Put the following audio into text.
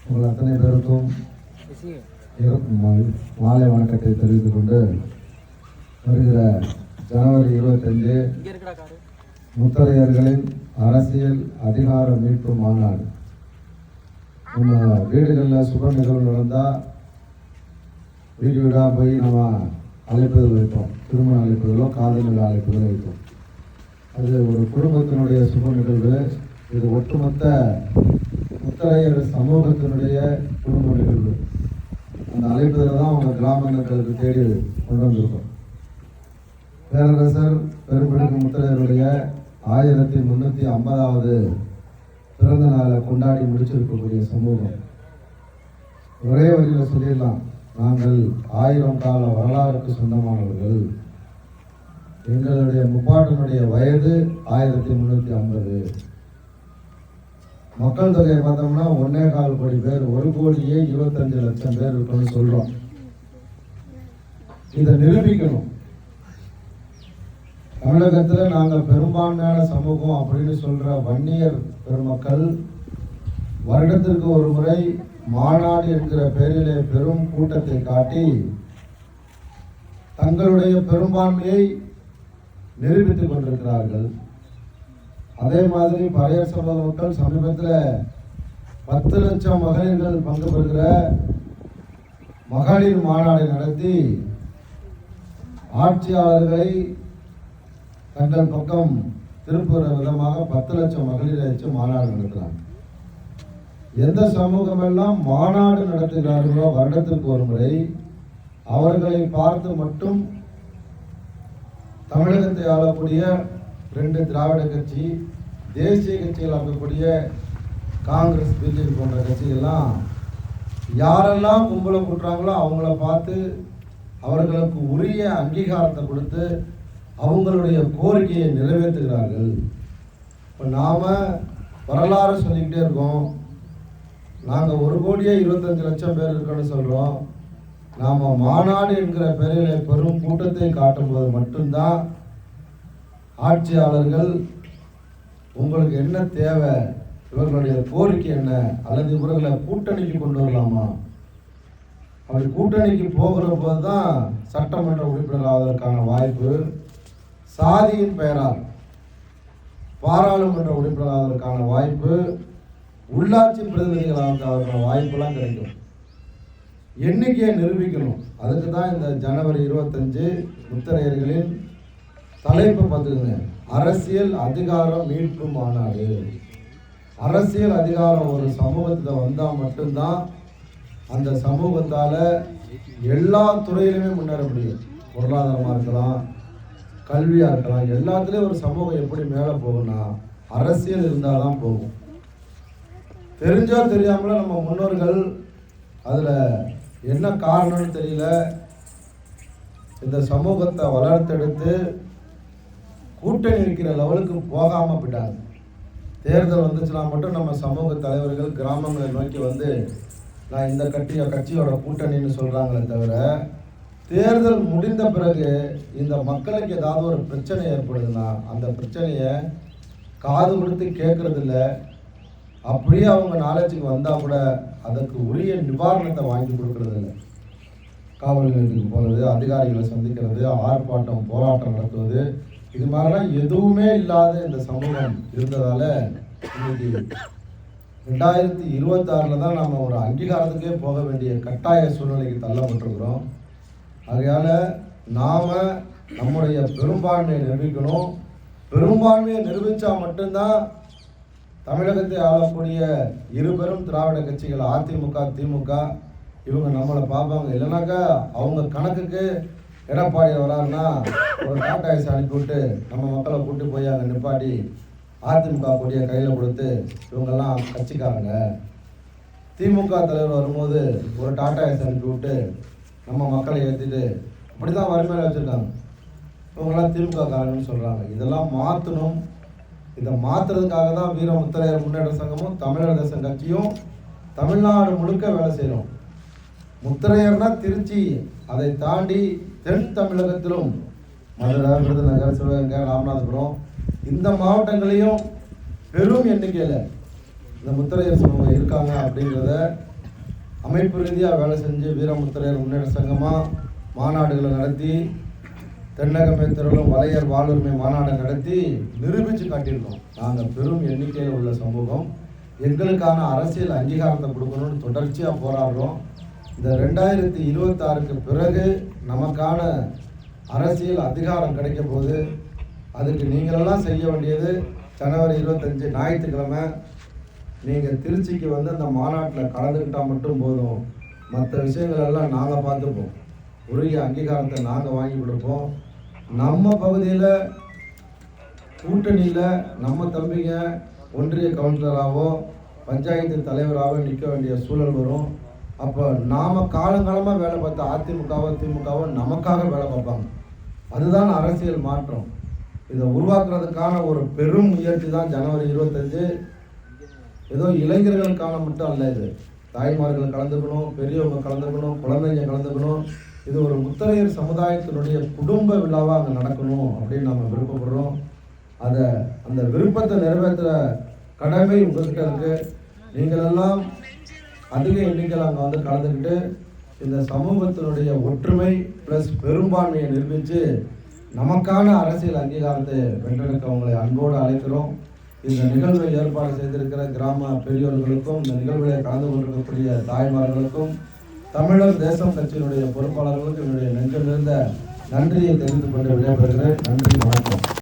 உங்கள் அத்தனை பேருக்கும் மாலை வணக்கத்தை தெரிவித்துக் கொண்டு வருகிற ஜனவரி 25 முத்தரையர்களின் அரசியல் அதிகார மீட்பு மாநாடு. நம்ம வீடுகளில் சுப நிகழ்வு நடந்தால் வீடு வீடாக போய் நம்ம அழைப்புதல் வைப்போம். திருமண அழைப்புதலோ காதல் அழைப்புதலோ வைப்போம். அது ஒரு குடும்பத்தினுடைய சுப நிகழ்வு. இது ஒட்டுமொத்த முத்தரையர் சமூகத்தினுடைய குடும்ப நிகழ்வு. அந்த அழைப்புதலை தான் அவங்க கிராமங்களுக்கு தேடி கொண்டு வந்திருக்கோம். பேரரசர் பெரும்பிடுகு முத்தரையருடைய 1350வது பிறந்த நாளை கொண்டாடி முடிச்சிருக்கக்கூடிய சமூகம். ஒரே வழியில் சொல்லிடலாம், நாங்கள் 1000 கால வரலாறுக்கு சொந்தமானவர்கள். எங்களுடைய முப்பாட்டனுடைய வயது 1350. மக்கள் தொகையை பார்த்தோம்னா 1.25 கோடி பேர், 1,25,00,000 பேர் இருக்கணும்னு சொல்றோம். இதை நிரூபிக்கணும். தமிழகத்தில் நாங்கள் பெரும்பான்மையான சமூகம் அப்படின்னு சொல்ற வன்னியர் பெருமக்கள் வருடத்திற்கு ஒரு முறை மாநாடு என்கிற பெயரிலே பெரும் கூட்டத்தை காட்டி தங்களுடைய பெரும்பான்மையை நிரூபித்துக் கொண்டிருக்கிறார்கள். அதே மாதிரி பழையர் சமூக மக்கள் சமீபத்தில் 10 லட்சம் மகளிர்கள் பங்கு பெறுகிற மகளிர் மாநாடை நடத்தி ஆட்சியாளர்களை தங்கள் பக்கம் திருப்புற விதமாக 10 லட்சம் மகளிரை வச்சு மாநாடு நடத்துகிறாங்க. எந்த சமூகமெல்லாம் மாநாடு நடத்துகிறார்களோ வருடத்திற்கு ஒரு முறை அவர்களை பார்த்து மட்டும் தமிழகத்தை ஆளக்கூடிய 2 திராவிட கட்சி, தேசிய கட்சிகள் ஆகக்கூடிய காங்கிரஸ், பிஜேபி போன்ற கட்சிகள்லாம் யாரெல்லாம் கும்பலை கூட்டுறாங்களோ அவங்கள பார்த்து அவர்களுக்கு உரிய அங்கீகாரத்தை கொடுத்து அவங்களுடைய கோரிக்கையை நிறைவேற்றுகிறார்கள். இப்போ நாம் வரலாறு சொல்லிக்கிட்டே இருக்கோம். நாங்கள் 1,25,00,000 பேர் இருக்கோன்னு சொல்கிறோம். நாம் மாநாடு என்கிற பெயரில் பெரும் கூட்டத்தை காட்டும்போது மட்டும்தான் ஆட்சியாளர்கள் உங்களுக்கு என்ன தேவை, இவர்களுடைய கோரிக்கை என்ன, அல்லது இவர்களை கூட்டணிக்கு கொண்டு வரலாமா, அப்படி கூட்டணிக்கு போகிற போது தான் சட்டமன்ற உறுப்பினர் ஆவதற்கான வாய்ப்பு, சாதியின் பெயரால் பாராளுமன்ற உறுப்பினர் ஆவதற்கான வாய்ப்பு, உள்ளாட்சி பிரதிநிதிகளாக வாய்ப்பெல்லாம் கிடைக்கும். எண்ணிக்கையை நிரூபிக்கணும். அதுக்கு தான் இந்த ஜனவரி 25 முத்தரையர்களின் தலைப்பு பார்த்துக்குங்க, அரசியல் அதிகாரம் மீட்பு மாநாடு. அரசியல் அதிகாரம் ஒரு சமூகத்தில் வந்தால் மட்டும்தான் அந்த சமூகத்தால் எல்லா துறையிலுமே முன்னேற முடியும். பொருளாதாரமாக இருக்கலாம், கல்வியாக இருக்கலாம், எல்லாத்துலேயும் ஒரு சமூகம் எப்படி மேலே போகும்னா அரசியல் இருந்தால் தான் போகும். தெரிஞ்சோ தெரியாமல நம்ம முன்னோர்கள் அதில் என்ன காரணம்னு தெரியல இந்த சமூகத்தை வளர்த்தெடுத்து கூட்டணி இருக்கிற லெவலுக்கு போகாமல் போயிட்டாங்க. தேர்தல் வந்துச்சுன்னா மட்டும் நம்ம சமூக தலைவர்கள் கிராமங்களை நோக்கி வந்து நான் இந்த கட்சியோட கூட்டணின்னு சொல்கிறாங்களே தவிர, தேர்தல் முடிந்த பிறகு இந்த மக்களுக்கு ஏதாவது ஒரு பிரச்சனை ஏற்படுதுன்னா அந்த பிரச்சனையை காது கொடுத்து கேட்கறதில்ல. அப்படியே அவங்க நாலேஜுக்கு வந்தால் கூட அதற்கு உரிய நிவாரணத்தை வாங்கி கொடுக்கறதில்ல. காவல் நிலையத்துக்கு போகிறது, அதிகாரிகளை சந்திக்கிறது, ஆர்ப்பாட்டம் போராட்டம் நடத்துவது, இது மாதிரிலாம் எதுவுமே இல்லாத இந்த சமூகம் இருந்ததால் இன்னைக்கு 2026 தான் நம்ம ஒரு அங்கீகாரத்துக்கே போக வேண்டிய கட்டாய சூழ்நிலைக்கு தள்ளப்பட்டிருக்கிறோம். ஆகையால் நாம் நம்முடைய பெரும்பான்மையை நிரூபிக்கணும். பெரும்பான்மையை நிரூபித்தா மட்டும்தான் தமிழகத்தை ஆளக்கூடிய 2 பெரும் திராவிட கட்சிகள் அதிமுக, திமுக இவங்க நம்மளை பார்ப்பாங்க. இல்லைனாக்கா அவங்க கணக்குக்கு எடப்பாடி வராருன்னா ஒரு டாடா ஏசி அனுப்பிவிட்டு நம்ம மக்களை கூட்டு போய் அங்கே நிப்பாட்டி அதிமுக கொடியை கையில் கொடுத்து இவங்கெல்லாம் கட்சிக்காரங்க, திமுக தலைவர் வரும்போது ஒரு டாடா ஏசி அனுப்பிவிட்டு நம்ம மக்களை ஏற்றிட்டு அப்படி தான் வறுமையில் வச்சுருக்காங்க. இவங்கெல்லாம் திமுக காரங்கன்னு சொல்கிறாங்க. இதெல்லாம் மாற்றணும். இதை மாற்றுறதுக்காக தான் வீர முத்தரையர் முன்னேற்ற சங்கமும் தமிழர் தேசம் கட்சியும் தமிழ்நாடு முழுக்க வேலை செய்கிறோம். முத்தரையர்னா திருச்சி, அதை தாண்டி தென் தமிழகத்திலும் மதுரை, விருதுநகர், சிவகங்கை, ராமநாதபுரம் இந்த மாவட்டங்களையும் பெரும் எண்ணிக்கையில் இந்த முத்தரையர் சமூகம் இருக்காங்க அப்படிங்கிறத அமைப்பு ரீதியாக வேலை செஞ்சு வீரமுத்திரையர் முன்னேற்ற சங்கமாக மாநாடுகளை நடத்தி தென்னகமே திரளும் வலையர் வாழ்வுரிமை மாநாட்டை நடத்தி நிரூபித்து காட்டியிருக்கோம். நாங்கள் பெரும் எண்ணிக்கையில் உள்ள சமூகம் எங்களுக்கான அரசியல் அங்கீகாரத்தை கொடுக்கணும்னு தொடர்ச்சியாக போராடுறோம். இந்த 2026க்கு பிறகு நமக்கான அரசியல் அதிகாரம் கிடைக்க போது அதுக்கு நீங்களெல்லாம் செய்ய வேண்டியது ஜனவரி 25 ஞாயிற்றுக்கிழமை நீங்கள் திருச்சிக்கு வந்து அந்த மாநாட்டில் கலந்துக்கிட்டால் மட்டும் போதும். மற்ற விஷயங்கள் எல்லாம் நாங்கள் பார்த்துப்போம். உரிய அங்கீகாரத்தை நாங்கள் வாங்கி கொடுப்போம். நம்ம பகுதியில் கூட்டணியில் நம்ம தம்பிங்க ஒன்றிய கவுன்சிலராகவோ பஞ்சாயத்து தலைவராகவோ நிற்க வேண்டிய சூழல் வரும். அப்போ நாம் காலங்காலமாக வேலை பார்த்த அதிமுகவோ திமுகவோ நமக்காக வேலை பார்ப்பாங்க. அதுதான் அரசியல் மாற்றம். இதை உருவாக்குறதுக்கான ஒரு பெரும் முயற்சி தான் ஜனவரி 25. ஏதோ இளைஞர்களுக்கான மட்டும் அல்ல, இது தாய்மார்கள் கலந்துக்கணும், பெரியவங்க கலந்துக்கணும், குழந்தைங்க கலந்துக்கணும். இது ஒரு முத்தரையர் சமுதாயத்தினுடைய குடும்ப விழாவாக அங்கே நடக்கணும் அப்படின்னு நம்ம விருப்பப்படுறோம். அந்த விருப்பத்தை நிறைவேற்றுற கடமை உங்கள்கிட்ட இருக்குது. நீங்களெல்லாம் அதிக எண்ணிக்கையில் அங்கே வந்து கலந்துக்கிட்டு இந்த சமூகத்தினுடைய ஒற்றுமை ப்ளஸ் பெரும்பான்மையை நிரூபித்து நமக்கான அரசியல் அங்கீகாரத்தை வென்றெடுக்க அவங்களை அன்போடு அழைக்கிறோம். இந்த நிகழ்வை ஏற்பாடு செய்திருக்கிற கிராம பெரியோர்களுக்கும் இந்த நிகழ்வில் கலந்து கொண்டிருக்கக்கூடிய தாய்மார்களுக்கும் தமிழர் தேசம் கட்சியினுடைய பொறுப்பாளர்களுக்கும் என்னுடைய நெஞ்சமிருந்த நன்றியை தெரிவித்துக் கொண்டு விடைபெறுகிறேன். நன்றி, வணக்கம்.